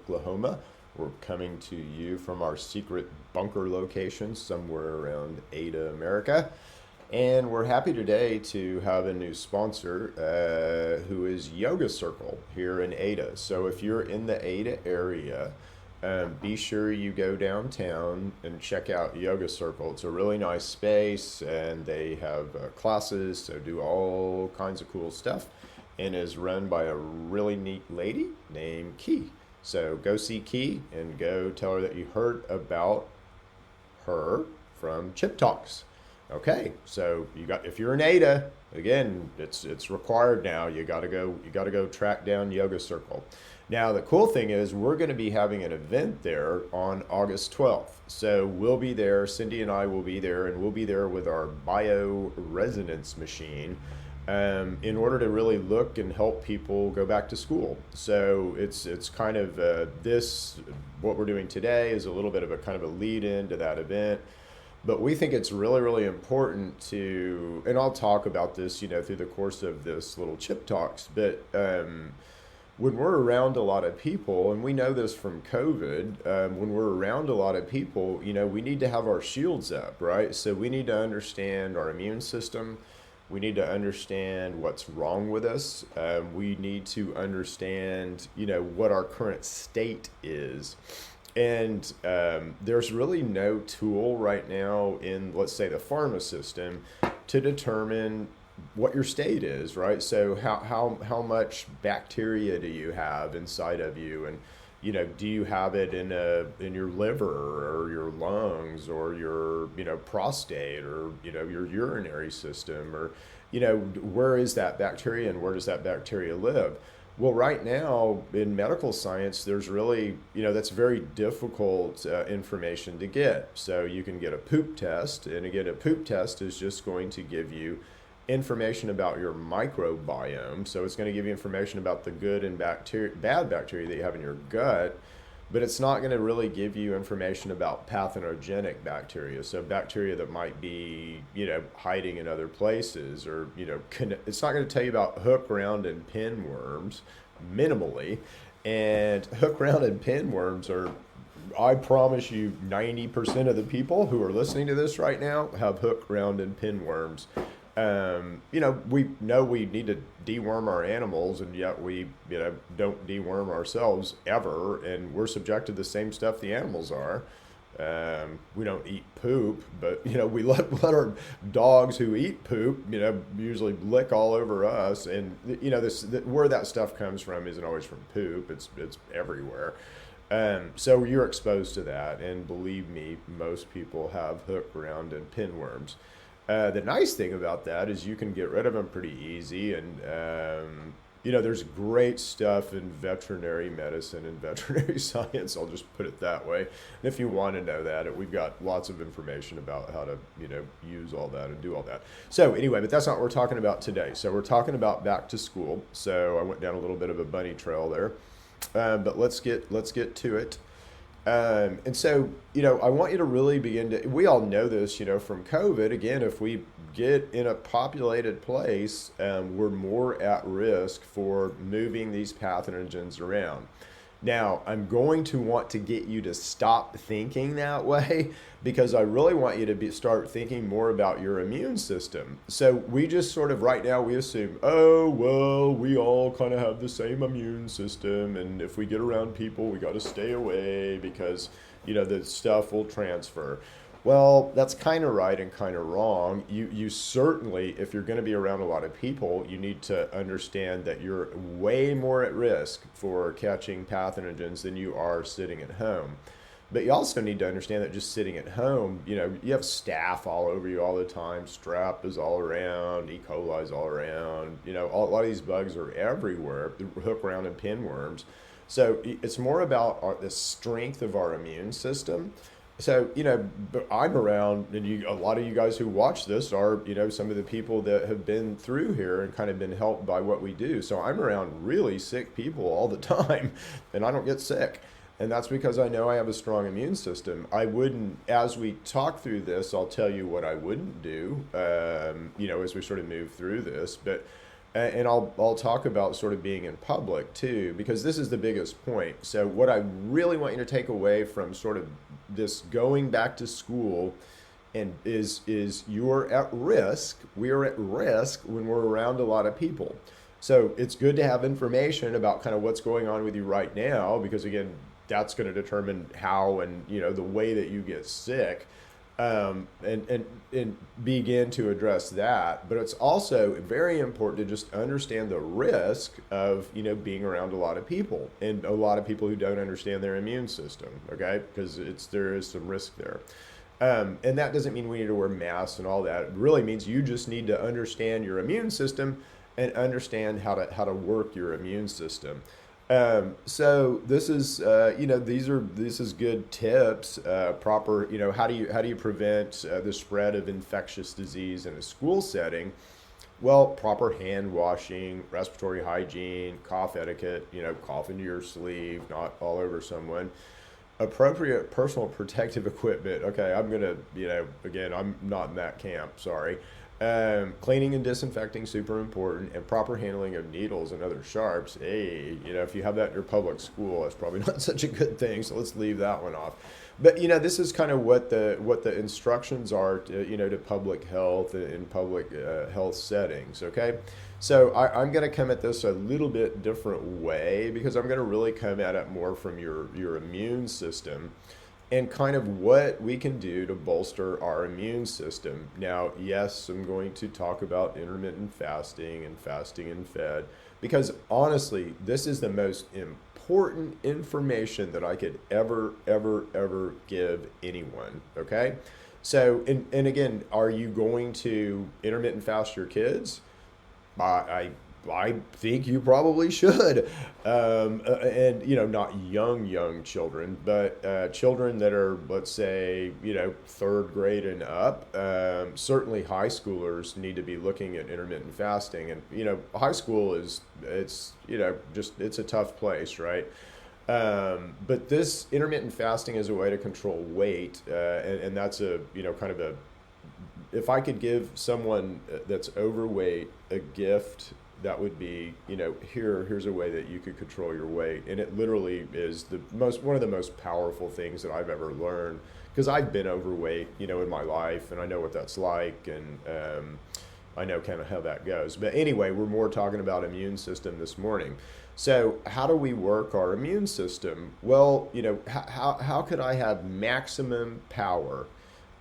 Oklahoma. We're coming to you from our secret bunker location somewhere around Ada, America. And we're happy today to have a new sponsor who is Yoga Circle here in Ada. So if you're in the Ada area, be sure you go downtown and check out Yoga Circle. It's a really nice space and they have classes, so do all kinds of cool stuff, and is run by a really neat lady named Key. So go see Key and go tell her that you heard about her from Chip Talks. Okay, so if you're in Ada, again, it's required now. You gotta go track down Yoga Circle. Now the cool thing is we're going to be having an event there on August 12th. So we'll be there. Cindy and I will be there, and we'll be there with our Bioresonance machine. In order to really look and help people go back to school. So it's kind of what we're doing today is a little bit of a kind of a lead in to that event. But we think it's really, really important to, and I'll talk about this, through the course of this little Chip Talks, but when we're around a lot of people, and we know this from COVID, when we're around a lot of people, we need to have our shields up, right? So we need to understand our immune system. We need to understand what's wrong with us. We need to understand, what our current state is. And there's really no tool right now in, let's say, the pharma system to determine what your state is, right? So how much bacteria do you have inside of you? And, do you have it in your liver or your lungs or your, prostate or, your urinary system or, where is that bacteria and where does that bacteria live? Well, right now in medical science, there's really, that's very difficult information to get. So you can get a poop test, and again, a poop test is just going to give you information about your microbiome. So it's going to give you information about the good and bad bacteria that you have in your gut, but it's not going to really give you information about pathogenic bacteria. So bacteria that might be, hiding in other places, or, it's not going to tell you about hookworm and pinworms minimally. And hookworm and pinworms are, I promise you, 90% of the people who are listening to this right now have hookworm and pinworms. We know we need to deworm our animals, and yet we, don't deworm ourselves ever, and we're subjected to the same stuff the animals are. We don't eat poop, but, we let our dogs who eat poop, usually lick all over us, and, where that stuff comes from isn't always from poop, it's everywhere. So you're exposed to that, and believe me, most people have hookworm and pinworms. The nice thing about that is you can get rid of them pretty easy, and there's great stuff in veterinary medicine and veterinary science. I'll just put it that way. And if you want to know that, we've got lots of information about how to use all that and do all that. So anyway, but that's not what we're talking about today. So we're talking about back to school. So I went down a little bit of a bunny trail there, but let's get to it. And so, I want you to really we all know this, from COVID. Again, if we get in a populated place, we're more at risk for moving these pathogens around. Now, I'm going to want to get you to stop thinking that way, because I really want you to start thinking more about your immune system. So we just sort of right now, we assume, oh, well, we all kind of have the same immune system, and if we get around people, we got to stay away because, the stuff will transfer. Well, that's kind of right and kind of wrong. You certainly, if you're going to be around a lot of people, you need to understand that you're way more at risk for catching pathogens than you are sitting at home. But you also need to understand that just sitting at home, you have staph all over you all the time. Strep is all around. E. coli is all around. A lot of these bugs are everywhere, hookworm and pinworms. So it's more about the strength of our immune system. So, I'm around, and a lot of you guys who watch this are, some of the people that have been through here and kind of been helped by what we do. So I'm around really sick people all the time, and I don't get sick. And that's because I know I have a strong immune system. I wouldn't, as we talk through this, I'll tell you what I wouldn't do, as we sort of move through this. But And I'll talk about sort of being in public too, because this is the biggest point. So what I really want you to take away from sort of this going back to school and is you're at risk. We are at risk when we're around a lot of people. So it's good to have information about kind of what's going on with you right now, because again, that's going to determine how and the way that you get sick, and begin to address that. But it's also very important to just understand the risk of being around a lot of people and a lot of people who don't understand their immune system. Okay, because there is some risk there. And that doesn't mean we need to wear masks and all that. It really means you just need to understand your immune system and understand how to work your immune system. So this is this is good tips. Proper how do you prevent the spread of infectious disease in a school setting? Well, proper hand washing, respiratory hygiene, cough etiquette. Cough into your sleeve, not all over someone. Appropriate personal protective equipment. Okay, I'm gonna, again, I'm not in that camp. Sorry. Cleaning and disinfecting, super important, and proper handling of needles and other sharps. Hey, if you have that in your public school, that's probably not such a good thing. So let's leave that one off. But this is kind of what the instructions are to public health in public health settings. Okay. So I'm going to come at this a little bit different way, because I'm going to really come at it more from your immune system and kind of what we can do to bolster our immune system. Now, yes, I'm going to talk about intermittent fasting and fasting and fed, because honestly, this is the most important information that I could ever give anyone. Okay. So, and again, are you going to intermittent fast your kids? I think you probably should, and not young children, but children that are, let's say, third grade and up. Certainly, high schoolers need to be looking at intermittent fasting, and high school it's a tough place, right? But this intermittent fasting is a way to control weight, and that's a kind of a, if I could give someone that's overweight a gift, that would be, here's a way that you could control your weight. And it literally is one of the most powerful things that I've ever learned, because I've been overweight, in my life, and I know what that's like, and I know kind of how that goes. But anyway, we're more talking about immune system this morning. So how do we work our immune system? Well, how could I have maximum power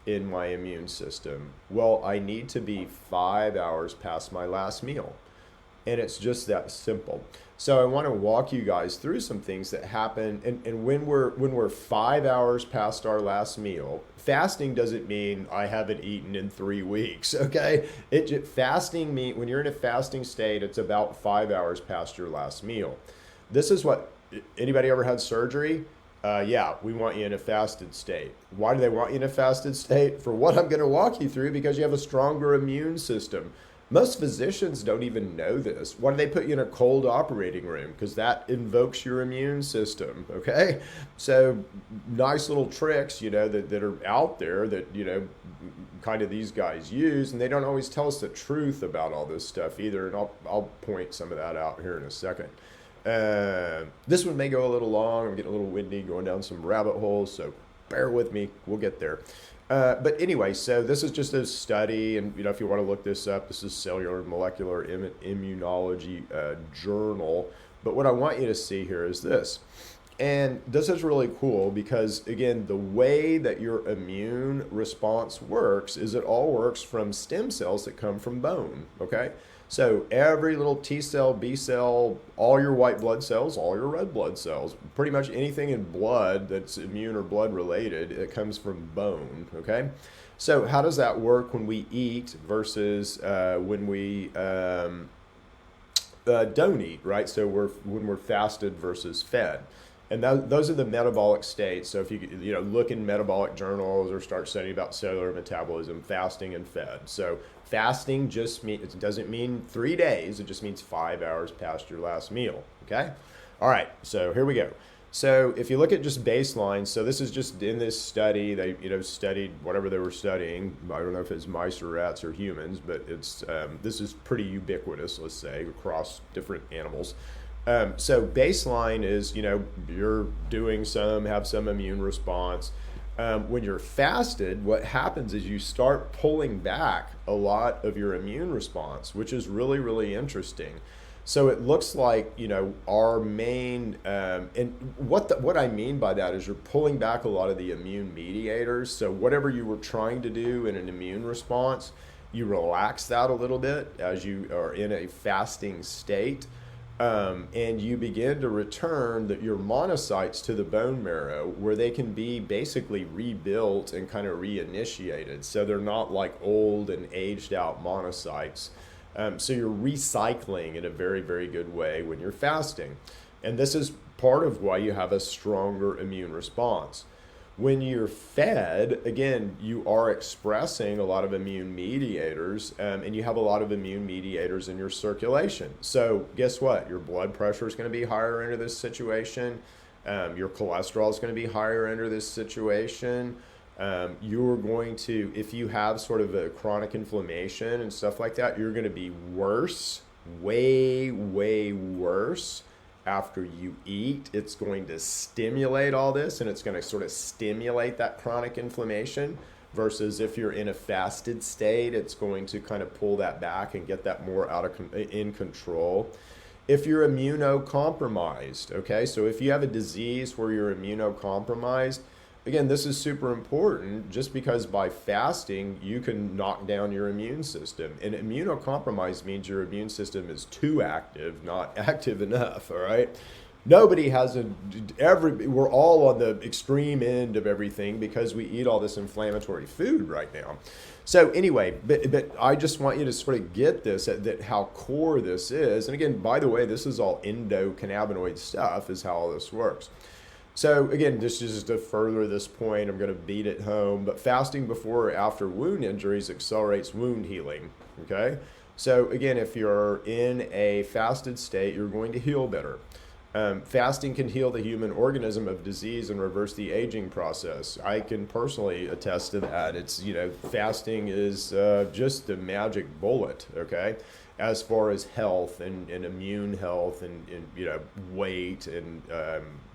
in my immune system? Well, I need to be 5 hours past my last meal. And it's just that simple. So I want to walk you guys through some things that happen. And when we're 5 hours past our last meal, fasting doesn't mean I haven't eaten in 3 weeks. Okay, fasting mean when you're in a fasting state, it's about 5 hours past your last meal. This is what, anybody ever had surgery? Yeah, we want you in a fasted state. Why do they want you in a fasted state? For what I'm going to walk you through, because you have a stronger immune system. Most physicians don't even know this. Why do they put you in a cold operating room? Because that invokes your immune system, okay? So nice little tricks, that are out there that, kind of these guys use, and they don't always tell us the truth about all this stuff either, and I'll point some of that out here in a second. This one may go a little long. I'm getting a little windy, going down some rabbit holes, so bear with me. We'll get there. But anyway, so this is just a study, and if you want to look this up, this is Cellular and Molecular Immunology Journal. But what I want you to see here is this. And this is really cool because, again, the way that your immune response works is it all works from stem cells that come from bone, okay? So every little T cell, B cell, all your white blood cells, all your red blood cells, pretty much anything in blood that's immune or blood related, it comes from bone, okay? So how does that work when we eat versus when we don't eat, right? So when we're fasted versus fed. And those are the metabolic states. So if you look in metabolic journals or start studying about cellular metabolism, fasting and fed. So fasting it doesn't mean 3 days. It just means 5 hours past your last meal. Okay. All right. So here we go. So if you look at just baseline, so this is just in this study, they studied whatever they were studying. I don't know if it's mice or rats or humans, but it's this is pretty ubiquitous, let's say, across different animals. So baseline is, you're doing have some immune response. When you're fasted, what happens is you start pulling back a lot of your immune response, which is really, really interesting. So it looks like, our main, and what I mean by that is you're pulling back a lot of the immune mediators. So whatever you were trying to do in an immune response, you relax that a little bit as you are in a fasting state. And you begin to return your monocytes to the bone marrow where they can be basically rebuilt and kind of reinitiated. So they're not like old and aged out monocytes. So you're recycling in a very, very good way when you're fasting. And this is part of why you have a stronger immune response. When you're fed, again, you are expressing a lot of immune mediators, and you have a lot of immune mediators in your circulation. So guess what? Your blood pressure is going to be higher under this situation. Your cholesterol is going to be higher under this situation. You're going to, if you have sort of a chronic inflammation and stuff like that, you're going to be worse, way, way worse after you eat. It's going to stimulate all this, and it's going to sort of stimulate that chronic inflammation, versus if you're in a fasted state, it's going to kind of pull that back and get that more in control. If you're immunocompromised, okay, so if you have a disease where you're immunocompromised, again, this is super important, just because by fasting, you can knock down your immune system. And immunocompromised means your immune system is too active, not active enough, all right? Nobody has we're all on the extreme end of everything because we eat all this inflammatory food right now. So anyway, but I just want you to sort of get this, that how core this is. And again, by the way, this is all endocannabinoid stuff is how all this works. So again, this is just to further this point, I'm going to beat it home, but fasting before or after wound injuries accelerates wound healing, okay? So again, if you're in a fasted state, you're going to heal better. Fasting can heal the human organism of disease and reverse the aging process. I can personally attest to that. It's, fasting is just the magic bullet, okay? As far as health and immune health and weight and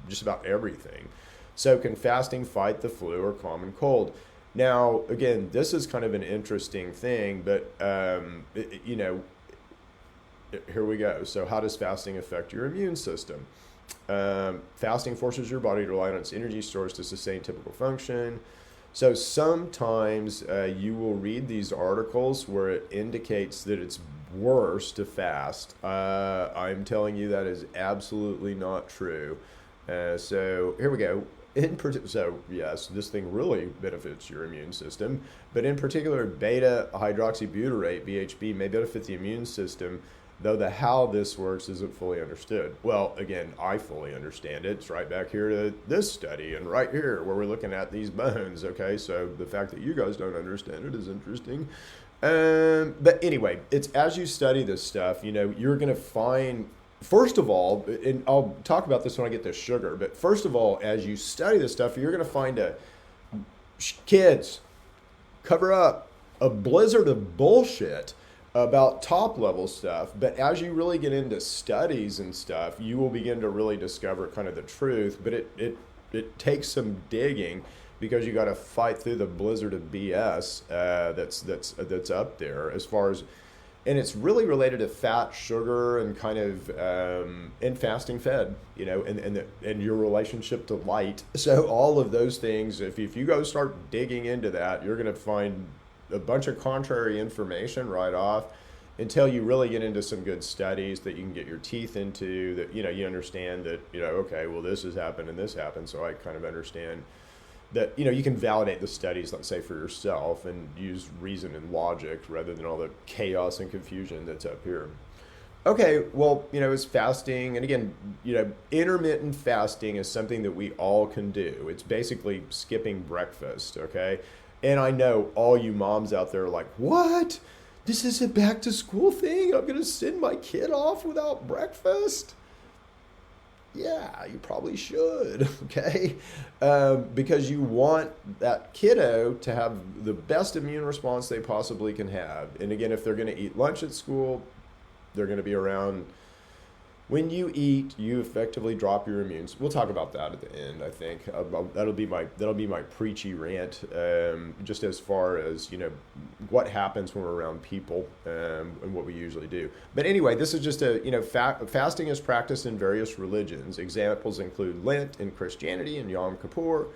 just about everything. So can fasting fight the flu or common cold? Now, again, this is kind of an interesting thing, but, here we go. So how does fasting affect your immune system? Fasting forces your body to rely on its energy stores to sustain typical function. So sometimes you will read these articles where it indicates that it's worse to fast. I'm telling you that is absolutely not true. So here we go. So yes, this thing really benefits your immune system, but in particular, beta hydroxybutyrate, BHB, may benefit the immune system, though the how this works isn't fully understood. Well, again, I fully understand it. It's right back here to this study and right here where we're looking at these bones, okay? So the fact that you guys don't understand it is interesting. But anyway, it's as you study this stuff, you're going to find, first of all, and I'll talk about this when I get to sugar, but first of all, as you study this stuff, you're going to find kids, cover up, a blizzard of bullshit about top level stuff. But as you really get into studies and stuff, you will begin to really discover kind of the truth. But it takes some digging, because you got to fight through the blizzard of BS that's up there as far as, and it's really related to fat, sugar, and kind of and fasting fed, and your relationship to light. So all of those things, if you go start digging into that, you're going to find a bunch of contrary information right off, until you really get into some good studies that you can get your teeth into, that you understand that okay, well, this has happened and this happened, so I kind of understand that you can validate the studies, let's say, for yourself and use reason and logic rather than all the chaos and confusion that's up here. Okay, well, it's fasting, and again, intermittent fasting is something that we all can do. It's basically skipping breakfast, okay? And I know all you moms out there are like, what? This is a back to school thing? I'm going to send my kid off without breakfast? Yeah, you probably should, okay? Because you want that kiddo to have the best immune response they possibly can have. And again, if they're going to eat lunch at school, they're going to be around. When you eat, you effectively drop your immune. We'll talk about that at the end. I think that'll be my preachy rant. Just as far as what happens when we're around people, and what we usually do. But anyway, this is just fasting is practiced in various religions. Examples include Lent in Christianity and Yom Kippur.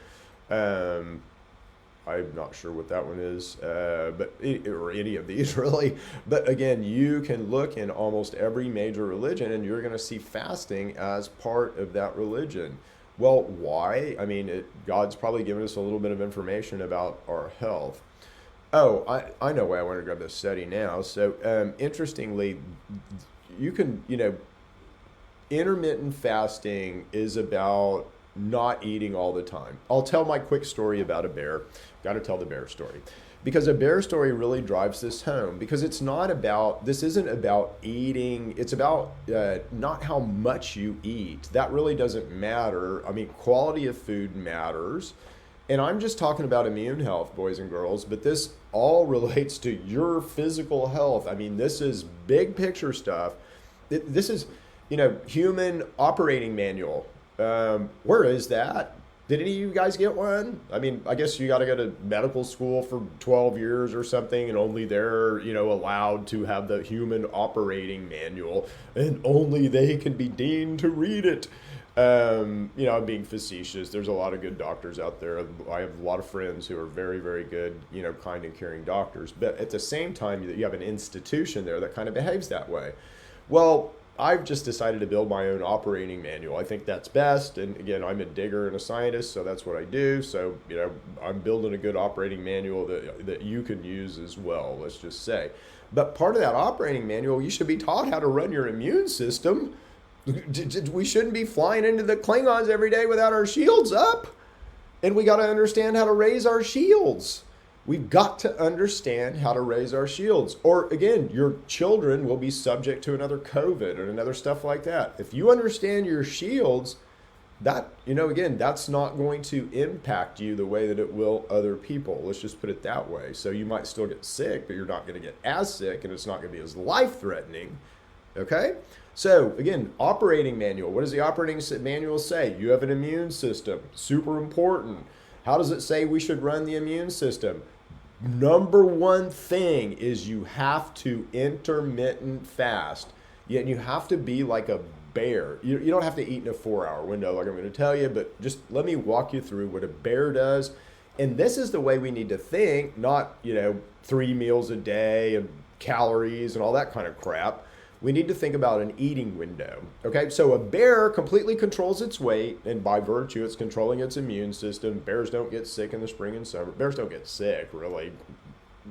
I'm not sure what that one is, or any of these really. But again, you can look in almost every major religion and you're going to see fasting as part of that religion. Well, why? I mean, God's probably given us a little bit of information about our health. Oh, I know why I want to grab this study now. So, interestingly, you can, intermittent fasting is about not eating all the time. I'll tell my quick story about a bear. Got to tell the bear story. Because a bear story really drives this home. Because this isn't about eating. It's about not how much you eat. That really doesn't matter. I mean, quality of food matters. And I'm just talking about immune health, boys and girls, but this all relates to your physical health. I mean, this is big picture stuff. This is, human operating manual. Where is that? Did any of you guys get one? I mean, I guess you got to go to medical school for 12 years or something, and only they're, allowed to have the human operating manual, and only they can be deemed to read it. I'm being facetious. There's a lot of good doctors out there. I have a lot of friends who are very, very good, kind and caring doctors. But at the same time, you have an institution there that kind of behaves that way. Well, I've just decided to build my own operating manual. I think that's best. And again, I'm a digger and a scientist, so that's what I do. So, I'm building a good operating manual that you can use as well, let's just say. But part of that operating manual, you should be taught how to run your immune system. We shouldn't be flying into the Klingons every day without our shields up. And we got to understand how to raise our shields. We've got to understand how to raise our shields. Or again, your children will be subject to another COVID and another stuff like that. If you understand your shields, that, again, that's not going to impact you the way that it will other people. Let's just put it that way. So you might still get sick, but you're not going to get as sick, and it's not going to be as life-threatening. Okay? So again, operating manual. What does the operating manual say? You have an immune system. Super important. How does it say we should run the immune system? Number one thing is you have to intermittent fast. Yet you have to be like a bear. You don't have to eat in a 4-hour window like I'm going to tell you, but just let me walk you through what a bear does. And this is the way we need to think, not, 3 meals a day and calories and all that kind of crap. We need to think about an eating window. Okay, so a bear completely controls its weight, and by virtue, it's controlling its immune system. Bears don't get sick in the spring and summer. Bears don't get sick, really.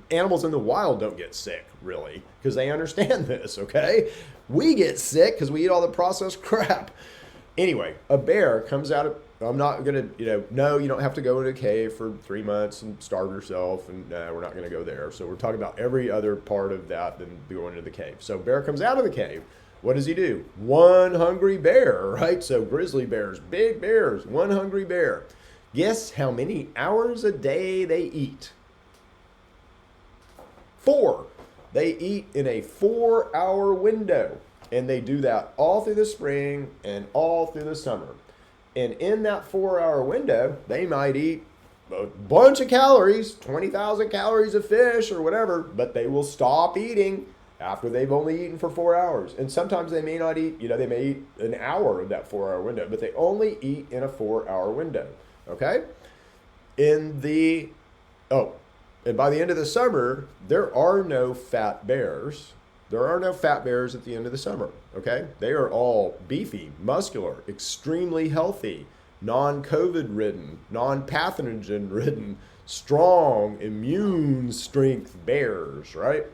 Animals in the wild don't get sick, really, because they understand this, okay? We get sick because we eat all the processed crap. Anyway, a bear comes out of, I'm not going to, no, you don't have to go into a cave for 3 months and starve yourself, and we're not going to go there. So we're talking about every other part of that than going into the cave. So bear comes out of the cave. What does he do? One hungry bear, right? So grizzly bears, big bears, one hungry bear. Guess how many hours a day they eat? 4. They eat in a 4-hour window. And they do that all through the spring and all through the summer. And in that 4-hour window, they might eat a bunch of calories, 20,000 calories of fish or whatever, but they will stop eating after they've only eaten for 4 hours. And sometimes they may not eat, they may eat an hour of that 4-hour window, but they only eat in a 4-hour window. Okay? And by the end of the summer, there are no fat bears. There are no fat bears at the end of the summer, okay? They are all beefy, muscular, extremely healthy, non-COVID ridden, non-pathogen ridden, strong, immune strength bears, right?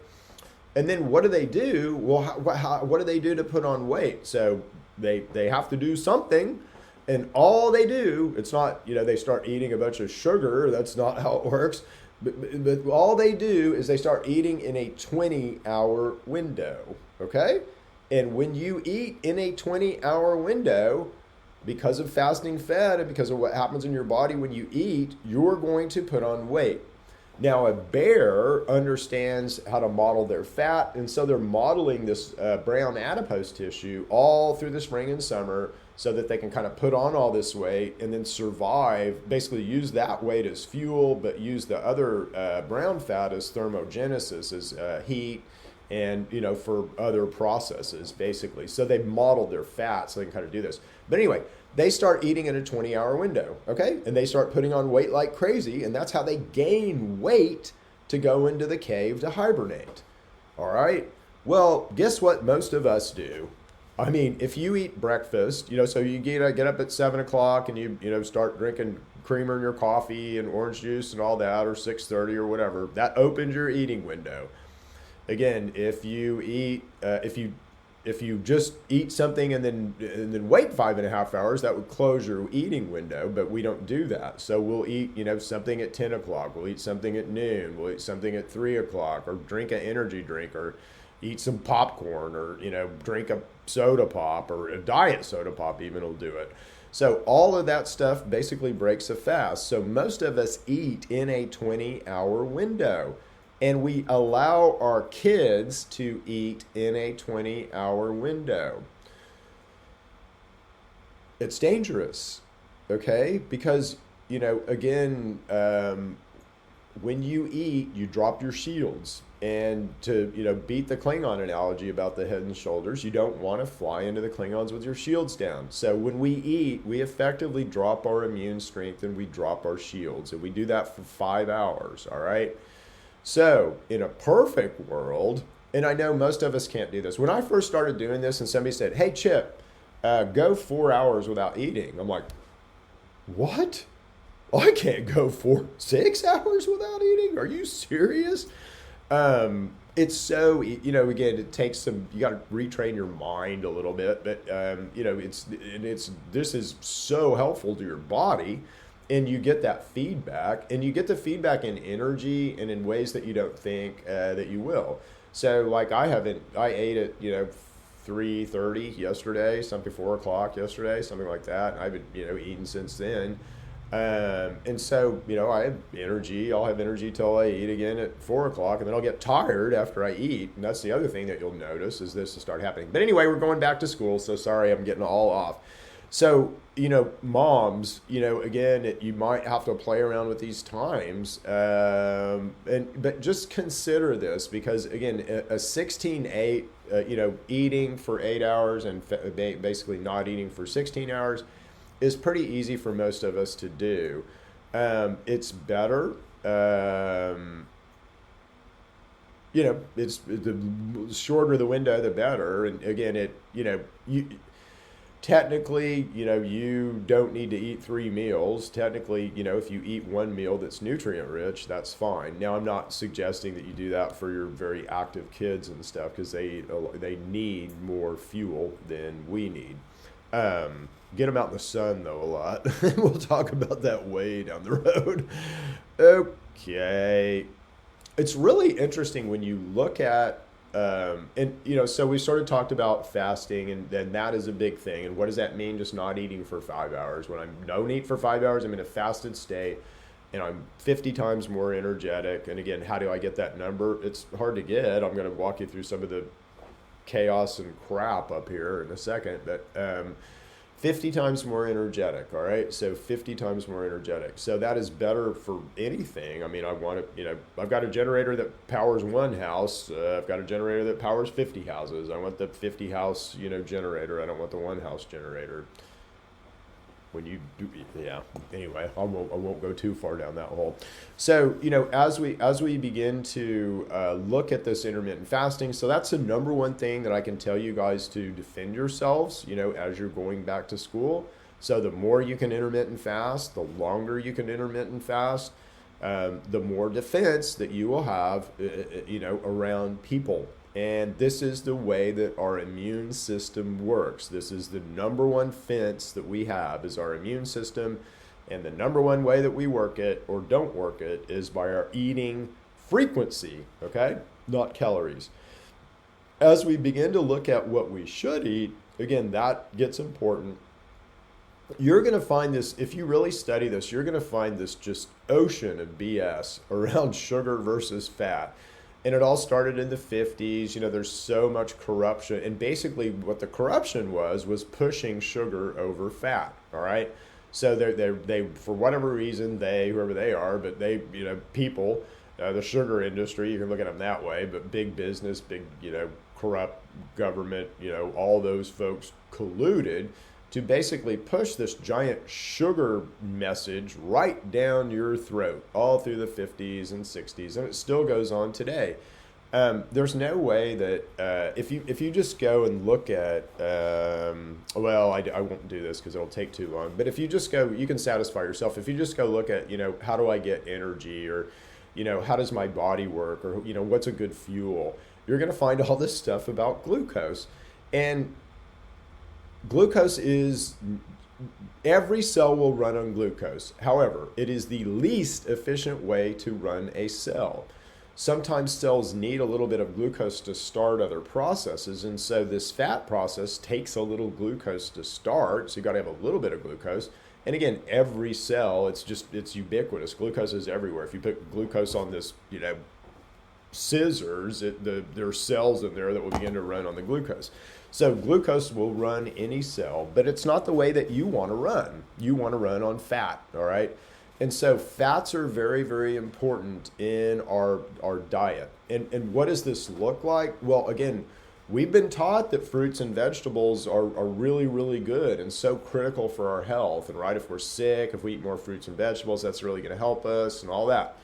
And then what do they do? Well, what do they do to put on weight? So they have to do something, and all they do, it's not, they start eating a bunch of sugar. That's not how it works. But all they do is they start eating in a 20-hour window, okay? And when you eat in a 20-hour window, because of fasting fed and because of what happens in your body when you eat, you're going to put on weight. Now, a bear understands how to model their fat, and so they're modeling this brown adipose tissue all through the spring and summer so that they can kind of put on all this weight and then survive, basically use that weight as fuel, but use the other brown fat as thermogenesis, as heat, and for other processes, basically. So they modeled their fat so they can kind of do this. But anyway, they start eating in a 20-hour window, okay? And they start putting on weight like crazy, and that's how they gain weight to go into the cave to hibernate. All right? Well, guess what most of us do? I mean, if you eat breakfast, so you get up at 7 o'clock and you start drinking creamer in your coffee and orange juice and all that, or 6:30 or whatever, that opens your eating window. Again, if you just eat something and then wait 5.5 hours, that would close your eating window, but we don't do that. So we'll eat, something at 10 o'clock, we'll eat something at noon, we'll eat something at 3 o'clock, or drink an energy drink, or eat some popcorn, or, drink a soda pop, or a diet soda pop even will do it. So all of that stuff basically breaks a fast. So most of us eat in a 20-hour window. And we allow our kids to eat in a 20-hour window. It's dangerous, okay? Because, again, when you eat, you drop your shields. And to, beat the Klingon analogy about the head and shoulders, you don't want to fly into the Klingons with your shields down. So when we eat, we effectively drop our immune strength and we drop our shields. And we do that for 5 hours, all right? So in a perfect world, and I know most of us can't do this. When I first started doing this and somebody said, hey, Chip, go 4 hours without eating. I'm like, what? I can't go 6 hours without eating? Are you serious? It's so, again, it takes some, you got to retrain your mind a little bit, but, this is so helpful to your body. And you get that feedback, and you get the feedback in energy and in ways that you don't think that you will. So like I ate at 3:30 yesterday, something 4 o'clock yesterday, something like that. And I've been eating since then, and so I have energy. I'll have energy till I eat again at 4 o'clock, and then I'll get tired after I eat. And that's the other thing that you'll notice is this will start happening. But anyway, we're going back to school, so sorry I'm getting all off. So, moms, again, you might have to play around with these times, but just consider this because, again, a 16-8, eating for 8 hours and basically not eating for 16 hours is pretty easy for most of us to do. It's better. It's the shorter the window, the better. And again, technically, you don't need to eat 3 meals. Technically, if you eat 1 meal that's nutrient rich, that's fine. Now, I'm not suggesting that you do that for your very active kids and stuff because they need more fuel than we need. Get them out in the sun, though, a lot. We'll talk about that way down the road. Okay. It's really interesting when you look at so we sort of talked about fasting, and then that is a big thing. And what does that mean? Just not eating for 5 hours. When I don't eat for 5 hours, I'm in a fasted state, and I'm 50 times more energetic. And again, how do I get that number? It's hard to get. I'm going to walk you through some of the chaos and crap up here in a second, but 50 times more energetic, all right? So 50 times more energetic. So that is better for anything. I mean, I want to, I've got a generator that powers 1 house. I've got a generator that powers 50 houses. I want the 50 house, generator. I don't want the 1 house generator. When you do, yeah. Anyway, I won't go too far down that hole. So, as we begin to look at this intermittent fasting, so that's the number one thing that I can tell you guys to defend yourselves, as you're going back to school. So the more you can intermittent fast, the longer you can intermittent fast, the more defense that you will have, around people. And this is the way that our immune system works. This is the number one fence that we have is our immune system. And the number one way that we work it or don't work it is by our eating frequency, okay? Not calories. As we begin to look at what we should eat, again, that gets important. You're going to find this, if you really study this, you're going to find this just ocean of BS around sugar versus fat. And it all started in the 50s. You know, there's so much corruption. And basically, what the corruption was pushing sugar over fat. All right. So they for whatever reason, whoever they are, but they, you know, people, the sugar industry, you can look at them that way, but big business, big, you know, corrupt government, you know, all those folks colluded to basically push this giant sugar message right down your throat all through the 50s and 60s, and it still goes on today. There's no way that if you just go and look at I won't do this because it'll take too long. But if you just go, you can satisfy yourself. If you just go look at, you know, how do I get energy, or, you know, how does my body work, or, you know, what's a good fuel, you're going to find all this stuff about glucose. And glucose is, every cell will run on glucose. However, it is the least efficient way to run a cell. Sometimes cells need a little bit of glucose to start other processes, and so this fat process takes a little glucose to start, so you got to have a little bit of glucose. And again, every cell, it's ubiquitous. Glucose is everywhere. If you put glucose on this, you know, scissors, there are cells in there that will begin to run on the glucose. So glucose will run any cell, but it's not the way that you want to run. You want to run on fat, all right? And so fats are very, very important in our diet. And what does this look like? Well, again, we've been taught that fruits and vegetables are really, really good and so critical for our health. And right, if we're sick, if we eat more fruits and vegetables, that's really going to help us and all that.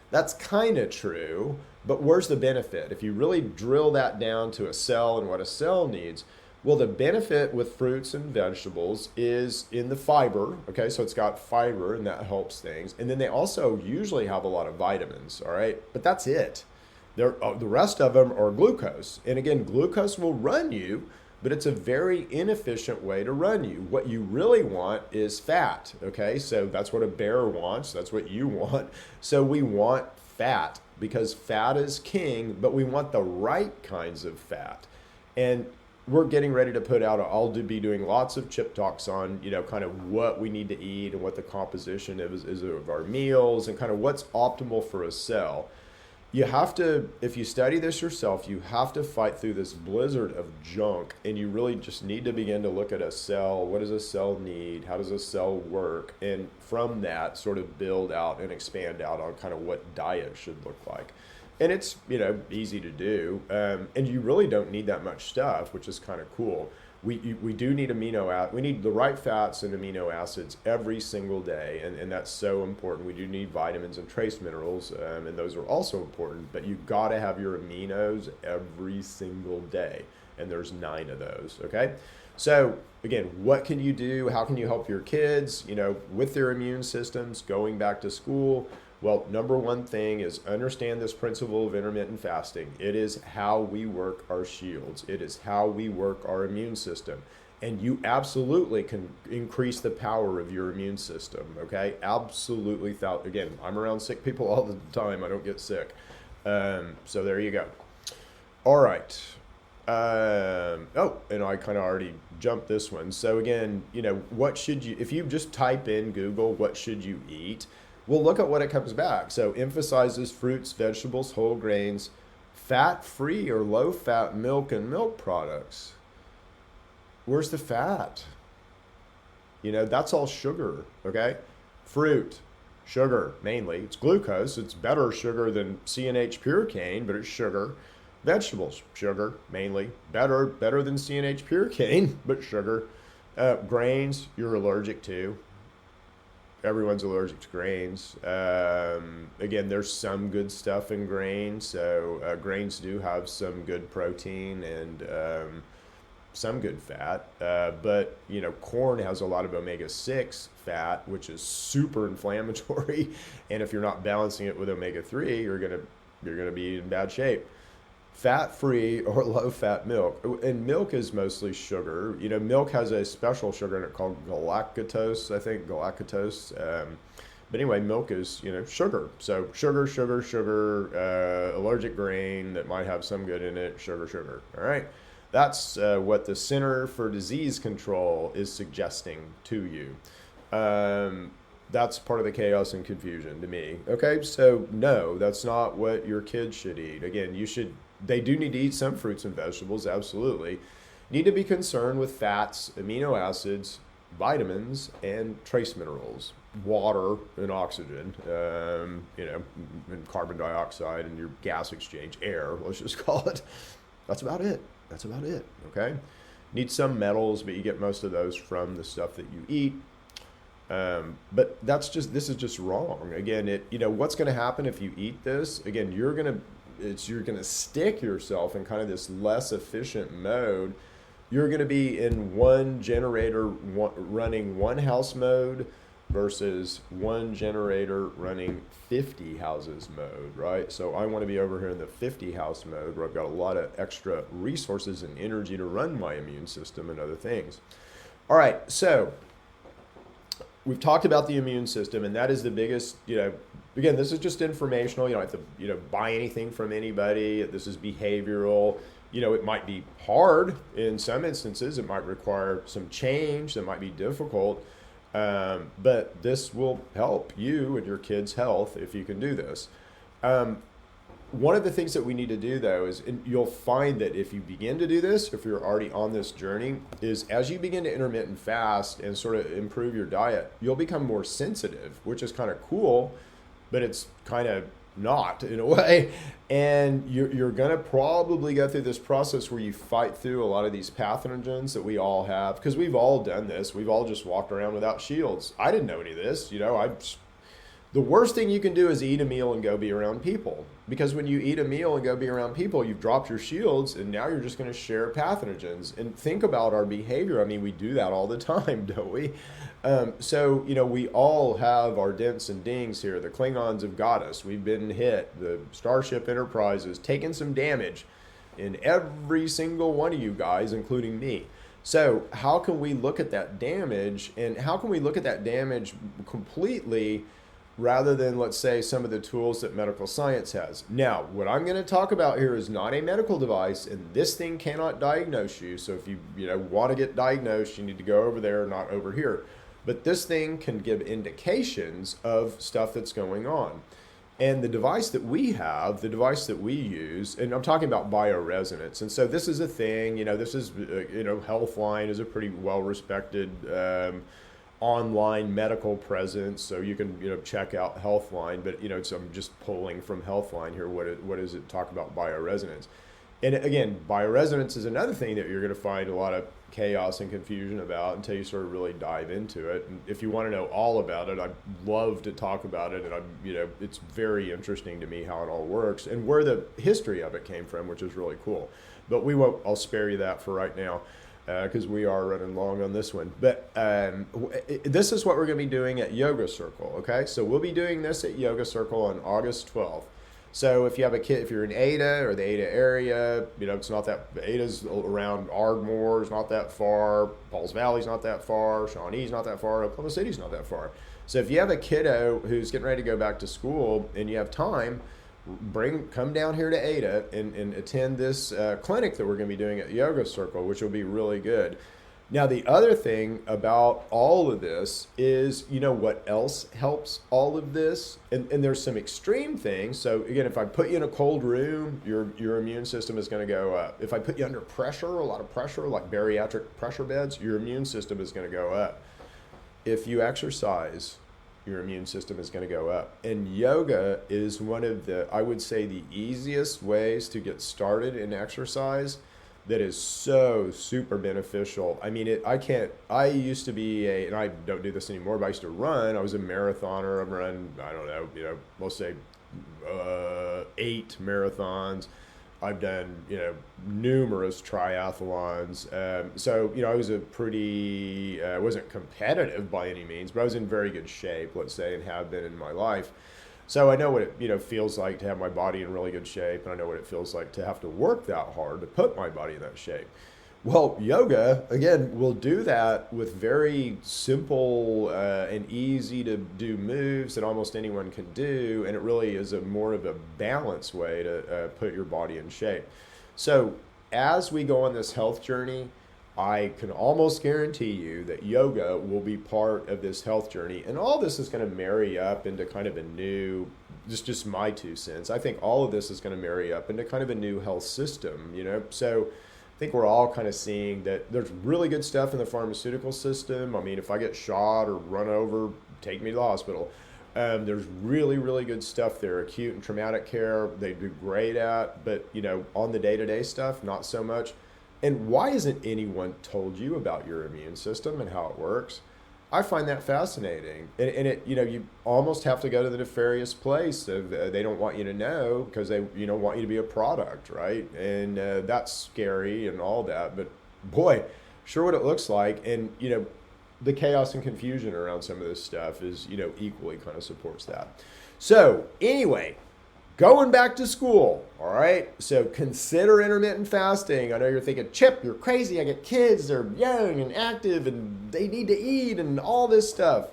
That's kind of true, but where's the benefit? If you really drill that down to a cell and what a cell needs, well, the benefit with fruits and vegetables is in the fiber, okay? So it's got fiber, and that helps things. And then they also usually have a lot of vitamins, all right? But that's it. The rest of them are glucose. And again, glucose will run you, but it's a very inefficient way to run you. What you really want is fat, okay? So that's what a bear wants. That's what you want. So we want fat because fat is king, but we want the right kinds of fat. And we're getting ready to put out, I'll be doing lots of chip talks on, you know, kind of what we need to eat and what the composition is of our meals and kind of what's optimal for a cell. You have to, if you study this yourself, you have to fight through this blizzard of junk, and you really just need to begin to look at a cell. What does a cell need? How does a cell work? And from that, sort of build out and expand out on kind of what diet should look like. And it's, you know, easy to do. And you really don't need that much stuff, which is kind of cool. We do need we need the right fats and amino acids every single day, and that's so important. We do need vitamins and trace minerals, and those are also important, but you got to have your aminos every single day, and there's 9 of those, okay? So again, what can you do? How can you help your kids, you know, with their immune systems going back to school? Well, number one thing is understand this principle of intermittent fasting. It is how we work our shields. It is how we work our immune system. And you absolutely can increase the power of your immune system, okay? Absolutely. Again, I'm around sick people all the time. I don't get sick. So there you go. All right. And I kind of already jumped this one. So again, you know, if you just type in Google, what should you eat? Well, look at what it comes back. So emphasizes fruits, vegetables, whole grains, fat-free or low-fat milk and milk products. Where's the fat? You know, that's all sugar, okay? Fruit, sugar, mainly. It's glucose. It's better sugar than CNH pure cane, but it's sugar. Vegetables, sugar, mainly. Better than CNH pure cane, but sugar. Grains, you're allergic to. Everyone's allergic to grains. Again, there's some good stuff in grains. So grains do have some good protein and some good fat. But, you know, corn has a lot of omega-6 fat, which is super inflammatory. And if you're not balancing it with omega-3, you're gonna be in bad shape. Fat-free or low-fat milk. And milk is mostly sugar. You know, milk has a special sugar in it called galactose, I think, galactose. But anyway, milk is, you know, sugar. So sugar, allergic grain that might have some good in it, sugar. All right. That's what the Center for Disease Control is suggesting to you. That's part of the chaos and confusion to me. Okay, so no, that's not what your kids should eat. Again, they do need to eat some fruits and vegetables, absolutely. Need to be concerned with fats, amino acids, vitamins, and trace minerals, water and oxygen, and carbon dioxide and your gas exchange, air, let's just call it. That's about it. That's about it, okay? Need some metals, but you get most of those from the stuff that you eat. But this is just wrong. Again, what's going to happen if you eat this? Again, you're going to stick yourself in kind of this less efficient mode. You're going to be in one generator running one house mode versus one generator running 50 houses mode, right? So I want to be over here in the 50 house mode where I've got a lot of extra resources and energy to run my immune system and other things. All right, so we've talked about the immune system, and that is the biggest, again, this is just informational. You don't have to, buy anything from anybody. This is behavioral. It might be hard in some instances. It might require some change. That might be difficult. But this will help you and your kids' health if you can do this. One of the things that we need to do, though, is, and you'll find that if you begin to do this, if you're already on this journey, is as you begin to intermittent fast and sort of improve your diet, you'll become more sensitive, which is kind of cool, but it's kind of not in a way. And you're going to probably go through this process where you fight through a lot of these pathogens that we all have, because we've all done this. We've all just walked around without shields. I didn't know any of this. The worst thing you can do is eat a meal and go be around people. Because when you eat a meal and go be around people, you've dropped your shields, and now you're just going to share pathogens. And think about our behavior. I mean, we do that all the time, don't we? So we all have our dents and dings here. The Klingons have got us. We've been hit. The Starship Enterprise has taken some damage in every single one of you guys, including me. So how can we look at that damage, and how can we look at that damage completely rather than, let's say, some of the tools that medical science has? Now, what I'm going to talk about here is not a medical device, and this thing cannot diagnose you. So if you want to get diagnosed, you need to go over there, not over here. But this thing can give indications of stuff that's going on. And the device that we have, the device that we use, and I'm talking about bioresonance. And so this is a thing, this is, Healthline is a pretty well-respected online medical presence, so you can check out Healthline. But so I'm just pulling from Healthline here. What does it talk about bioresonance? And again, bioresonance is another thing that you're going to find a lot of chaos and confusion about until you sort of really dive into it. And if you want to know all about it, I'd love to talk about it. And it's very interesting to me how it all works and where the history of it came from, which is really cool. But I'll spare you that for right now, because we are running long on this one. But this is what we're going to be doing at Yoga Circle, okay? So we'll be doing this at Yoga Circle on August 12th. So if you have a kid, if you're in Ada or the Ada area, it's not that, Ada's around Ardmore, it's not that far, Pauls Valley's not that far, Shawnee's not that far, Oklahoma City's not that far. So if you have a kiddo who's getting ready to go back to school and you have time, come down here to Ada and attend this clinic that we're going to be doing at Yoga Circle, which will be really good. Now, the other thing about all of this is, what else helps all of this? And there's some extreme things. So again, if I put you in a cold room, your immune system is going to go up. If I put you under pressure, a lot of pressure, like bariatric pressure beds, your immune system is going to go up. If you exercise, your immune system is going to go up. And yoga is one of I would say, the easiest ways to get started in exercise that is so super beneficial. I mean, I used to be and I don't do this anymore, but I used to run. I was a marathoner. I've run, I don't know, let's say 8 marathons. I've done, numerous triathlons. So, I was I wasn't competitive by any means, but I was in very good shape, let's say, and have been in my life. So I know what it feels like to have my body in really good shape, and I know what it feels like to have to work that hard to put my body in that shape. Well, yoga, again, will do that with very simple and easy to do moves that almost anyone can do, and it really is more of a balanced way to put your body in shape. So as we go on this health journey, I can almost guarantee you that yoga will be part of this health journey. And all this is going to marry up into kind of a new, just my 2 cents. I think all of this is going to marry up into kind of a new health system, you know? So I think we're all kind of seeing that there's really good stuff in the pharmaceutical system. I mean, if I get shot or run over, take me to the hospital. There's really, really good stuff there. Acute and traumatic care, they do great at, but, you know, on the day-to-day stuff, not so much. And why hasn't anyone told you about your immune system and how it works? I find that fascinating. And it, you know, you almost have to go to the nefarious place of they don't want you to know because they, you know, want you to be a product, right? And that's scary and all that. But boy, sure what it looks like. And, you know, the chaos and confusion around some of this stuff is, you know, equally kind of supports that. So anyway, going back to school, all right? So consider intermittent fasting. I know you're thinking, Chip, you're crazy. I get kids, they're young and active and they need to eat and all this stuff.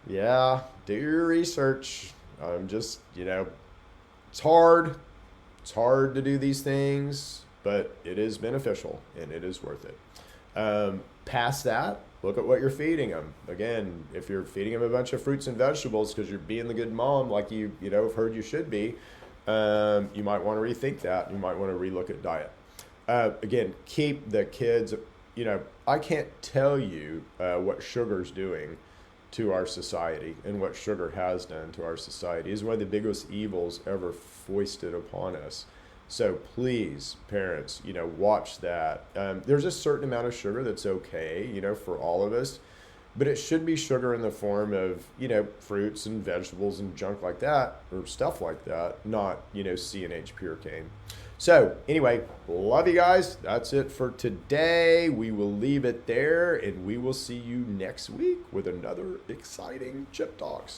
Yeah, do your research. I'm just, you know, it's hard. It's hard to do these things, but it is beneficial and it is worth it. Past that, look at what you're feeding them. Again, if you're feeding them a bunch of fruits and vegetables because you're being the good mom like you know, have heard you should be, you might want to rethink that. You might want to relook at diet. Again, keep the kids, you know, I can't tell you what sugar's doing to our society and what sugar has done to our society. It's one of the biggest evils ever foisted upon us. So please, parents, you know, watch that. There's a certain amount of sugar that's okay, you know, for all of us, but it should be sugar in the form of, you know, fruits and vegetables and junk like that or stuff like that, not, you know, C&H pure cane. So anyway, love you guys. That's it for today. We will leave it there and we will see you next week with another exciting Chip Talks.